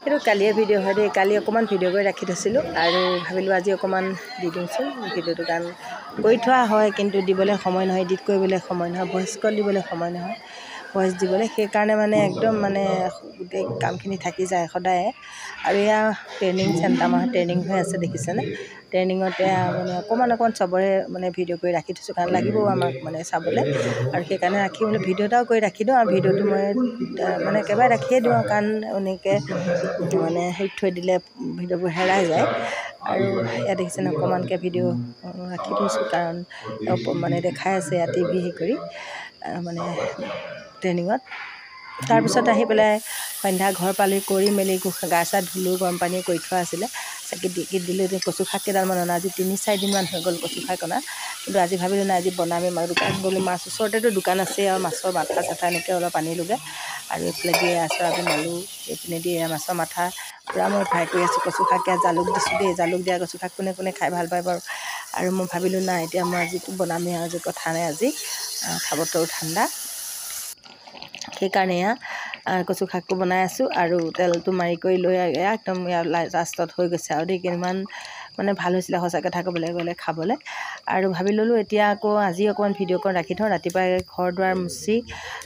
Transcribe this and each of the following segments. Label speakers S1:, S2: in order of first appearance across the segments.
S1: এইটো কালিৰ ভিডিঅ' হয় দেই। কালি অকণমান ভিডিঅ' কৰি ৰাখি থৈছিলোঁ আৰু ভাবিলোঁ আজি অকণমান দি দিওঁচোন ভিডিঅ'টো, কাৰণ কৰি থোৱা হয় কিন্তু দিবলৈ সময় নহয়, এডিট কৰিবলৈ সময় নহয়, ভইচ কল দিবলৈ সময় নহয়, ভইচ দিবলৈ। সেইকাৰণে মানে একদম মানে গোটেই কামখিনি থাকি যায় সদায়ে। আৰু এয়া ট্ৰেইনিং চেণ্টাৰ, আমাৰ ট্ৰেইনিং হৈ আছে দেখিছেনে। ট্ৰেইনিঙতে মানে অকণমান চবৰে মানে ভিডিঅ' কৰি ৰাখি থৈছোঁ, কাৰণ লাগিবও আমাক মানে চাবলৈ। আৰু সেইকাৰণে ৰাখি বোলে ভিডিঅ' এটাও কৰি ৰাখি দিওঁ, আৰু ভিডিঅ'টো মই মানে একেবাৰে ৰাখিয়ে দিওঁ, কাৰণ এনেকৈ মানে হেৰিত থৈ দিলে ভিডিঅ'বোৰ হেৰাই যায়। আৰু ইয়াত দেখিছেনে অকণমানকৈ ভিডিঅ' ৰাখি থৈছোঁ, কাৰণ মানে দেখাই আছে ইয়াত টিভি হেৰি কৰি মানে ট্ৰেইনিঙত। তাৰপিছত আহি পেলাই সন্ধ্যা ঘৰ পালি, কৰি মেলি গা চা ধুলোঁ, গৰম পানী কৰি থোৱা আছিলে, চাকি দিলোঁ। কচু শাক কেইডালমান অনা, আজি 3-4 দিনমান হৈ গ'ল কচু শাক অনা, কিন্তু আজি ভাবিলোঁ নাই আজি বনামেই। দোকান গ'লোঁ, মাছ ওচৰতেতো দোকান আছেই, আৰু মাছৰ মাথা চাথা এনেকৈ অলপ আনিলোগৈ। আৰু এইফালে দিয়ে চয়াবিন আলু, এইপিনে দিয়ে মাছৰ মাথা পূৰা মই ফ্ৰাই কৰি আছোঁ। কচু শাক ইয়াত জালুক দিছোঁ দেই, জালুক দিয়া কচু শাক কোনে কোনে খাই ভাল পায় বাৰু। আৰু মই ভাবিলোঁ নাই এতিয়া মই আজিতো বনামেই, আৰু আজি কথা নাই, আজি খাবতৰো ঠাণ্ডা। সেইকাৰণে এয়া কচু শাকটো বনাই আছোঁ, আৰু তেলটো মাৰি কৰি লৈ একদম লাষ্টত হৈ গৈছে আৰু দেই। কিমান মানে ভাল হৈছিলে সঁচা কথা ক'বলৈ গ'লে খাবলৈ। আৰু ভাবি ল'লোঁ এতিয়া আকৌ আজি অকণমান ভিডিঅ' কৰি ৰাখি থওঁ, ৰাতিপুৱাই ঘৰ দুৱাৰ মুচি,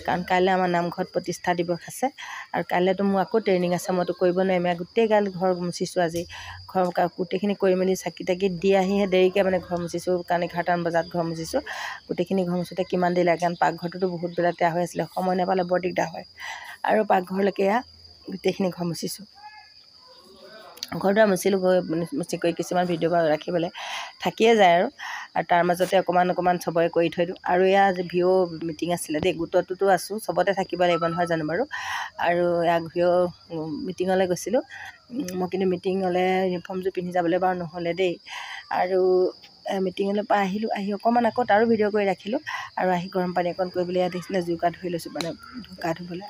S1: কাৰণ কাইলৈ আমাৰ নামঘৰত প্ৰতিষ্ঠা দিৱস আছে। আৰু কাইলৈতো মোৰ আকৌ ট্ৰেইনিং আছে, মইতো কৰিব নোৱাৰিম। গোটেই গাল ঘৰ মুচিছোঁ আজি, ঘৰ গোটেইখিনি কৰি মেলি চাকি তাকি দি আহিহে দেৰিকৈ মানে ঘৰ মুচিছোঁ, কাৰণ 11টামান বজাত ঘৰ মুচিছোঁ। গোটেইখিনি ঘৰ মুচোঁতে কিমান দেৰি লাগে, কাৰণ পাকঘৰটোতো বহুত বেলেতেৰা হৈ আছিলে, সময় নাপালে বৰ দিগদাৰ হয়। আৰু পাকঘৰলৈকে এয়া গোটেইখিনি ঘৰ মুচিছোঁ, ঘৰ দুৱাৰ মুচিলোঁ। মুচি কৰি কিছুমান ভিডিঅ' বাৰু ৰাখিবলৈ থাকিয়ে যায়, আৰু তাৰ মাজতে অকণমান চবৰে কৰি থৈ দিওঁ। আৰু এয়া ভিঅ' মিটিং আছিলে দেই, গোটটোতো আছোঁ, চবতে থাকিব লাগিব নহয় জানো বাৰু। আৰু এয়া ভিঅ' মিটিঙলৈ গৈছিলোঁ মই, কিন্তু মিটিঙলৈ ইউনিফৰ্মযোৰ পিন্ধি যাবলৈ বাৰু নহ'লে দেই। আৰু মিটিঙলৈ পৰা আহিলোঁ, আহি অকণমান আকৌ তাৰো ভিডিঅ' কৰি ৰাখিলোঁ। আৰু আহি গৰম পানী অকণ কৰিবলৈ ইয়াত দেখিছিলে জুইকুৰা ধুই লৈছোঁ, মানে গা ধুবলৈ